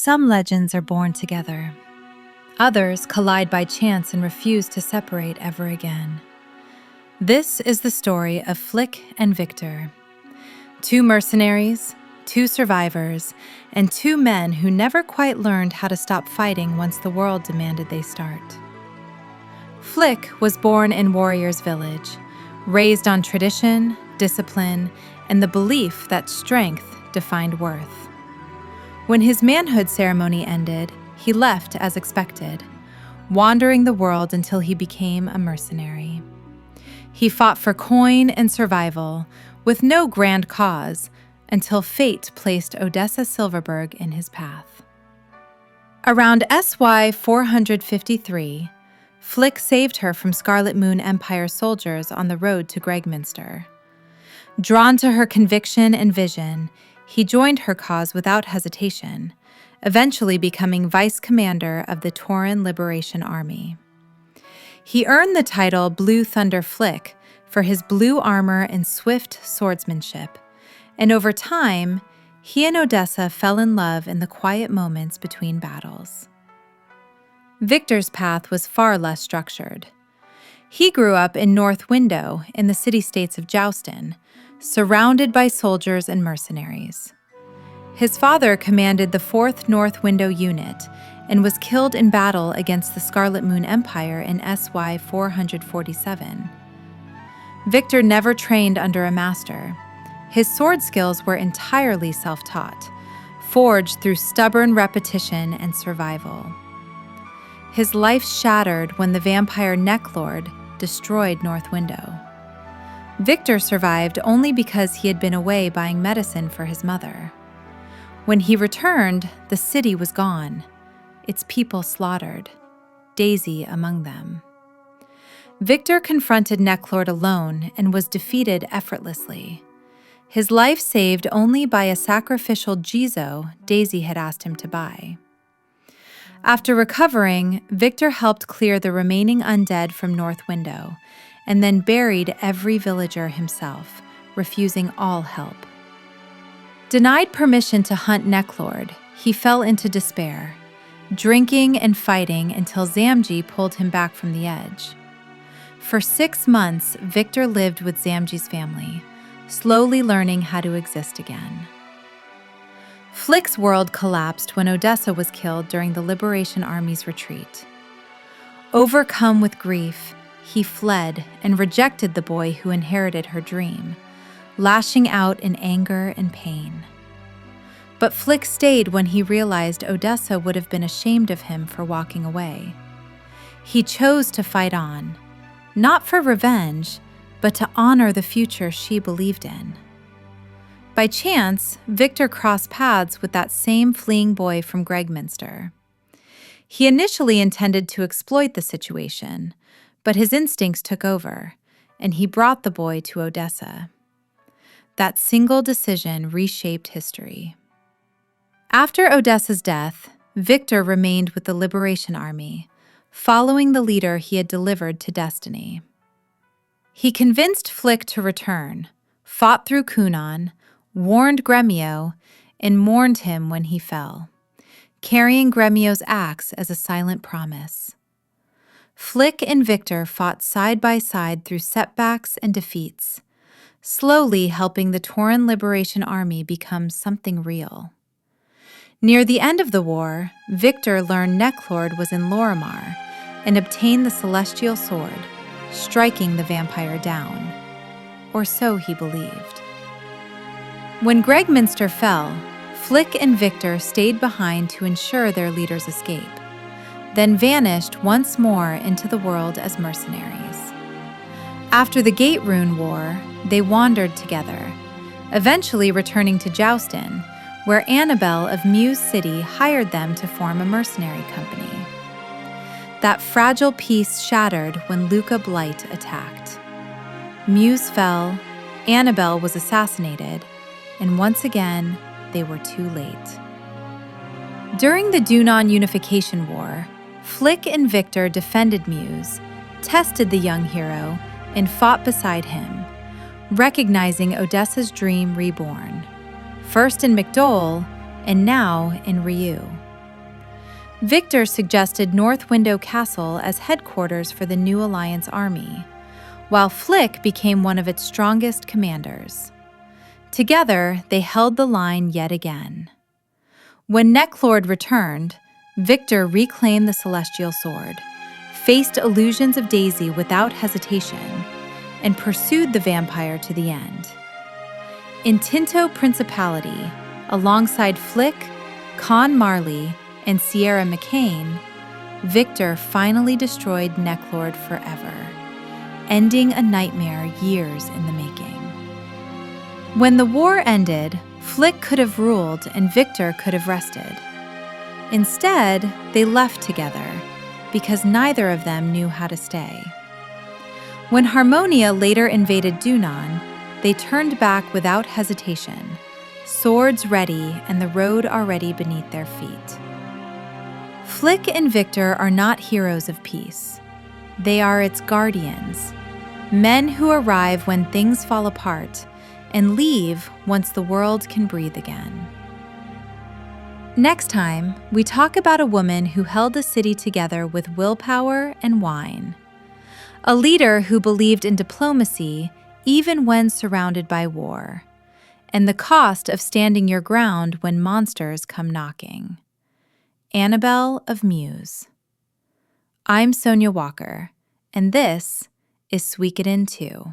Some legends are born together. Others collide by chance and refuse to separate ever again. This is the story of Flik and Victor, two mercenaries, two survivors, and two men who never quite learned how to stop fighting once the world demanded they start. Flik was born in Warriors Village, raised on tradition, discipline, and the belief that strength defined worth. When his manhood ceremony ended, he left as expected, wandering the world until he became a mercenary. He fought for coin and survival, with no grand cause, until fate placed Odessa Silverberg in his path. Around SY 453, Flik saved her from Scarlet Moon Empire soldiers on the road to Gregminster. Drawn to her conviction and vision, he joined her cause without hesitation, eventually becoming vice commander of the Tauren Liberation Army. He earned the title Blue Thunder Flik for his blue armor and swift swordsmanship, and over time, he and Odessa fell in love in the quiet moments between battles. Victor's path was far less structured. He grew up in North Window in the city-states of Joustin, surrounded by soldiers and mercenaries. His father commanded the 4th North Window Unit and was killed in battle against the Scarlet Moon Empire in SY 447. Victor never trained under a master. His sword skills were entirely self-taught, forged through stubborn repetition and survival. His life shattered when the vampire Necklord destroyed North Window. Victor survived only because he had been away buying medicine for his mother. When he returned, the city was gone, its people slaughtered, Daisy among them. Victor confronted Necklord alone and was defeated effortlessly, his life saved only by a sacrificial Jizo Daisy had asked him to buy. After recovering, Victor helped clear the remaining undead from North Window, and then buried every villager himself, refusing all help. Denied permission to hunt Necklord, he fell into despair, drinking and fighting until Zamji pulled him back from the edge. For 6 months, Victor lived with Zamji's family, slowly learning how to exist again. Flik's world collapsed when Odessa was killed during the Liberation Army's retreat. Overcome with grief, he fled and rejected the boy who inherited her dream, lashing out in anger and pain. But Flik stayed when he realized Odessa would have been ashamed of him for walking away. He chose to fight on, not for revenge, but to honor the future she believed in. By chance, Victor crossed paths with that same fleeing boy from Gregminster. He initially intended to exploit the situation, but his instincts took over, and he brought the boy to Odessa. That single decision reshaped history. After Odessa's death, Victor remained with the Liberation Army, following the leader he had delivered to destiny. He convinced Flik to return, fought through Cunon, warned Gremio, and mourned him when he fell, carrying Gremio's axe as a silent promise. Flik and Victor fought side by side through setbacks and defeats, slowly helping the Tauren Liberation Army become something real. Near the end of the war, Victor learned Necklord was in Lorimar and obtained the Celestial Sword, striking the vampire down. Or so he believed. When Gregminster fell, Flik and Victor stayed behind to ensure their leader's escape, then vanished once more into the world as mercenaries. After the Gate Rune War, they wandered together, eventually returning to Joustin, where Annabelle of Muse City hired them to form a mercenary company. That fragile peace shattered when Luca Blight attacked. Muse fell, Annabelle was assassinated, and once again, they were too late. During the Dunon Unification War, Flik and Victor defended Muse, tested the young hero, and fought beside him, recognizing Odessa's dream reborn, first in McDole and now in Riou. Victor suggested North Window Castle as headquarters for the new Alliance army, while Flik became one of its strongest commanders. Together, they held the line yet again. When Necklord returned, Victor reclaimed the Celestial Sword, faced illusions of Daisy without hesitation, and pursued the vampire to the end. In Tinto Principality, alongside Flik, Con Marley, and Sierra McCain, Victor finally destroyed Necklord forever, ending a nightmare years in the making. When the war ended, Flik could have ruled and Victor could have rested. Instead, they left together because neither of them knew how to stay. When Harmonia later invaded Dunan, they turned back without hesitation, swords ready and the road already beneath their feet. Flik and Victor are not heroes of peace. They are its guardians, men who arrive when things fall apart and leave once the world can breathe again. Next time, we talk about a woman who held a city together with willpower and wine. A leader who believed in diplomacy even when surrounded by war, and the cost of standing your ground when monsters come knocking. Annabelle of Muse. I'm Sonia Walker, and this is Suikoden 2.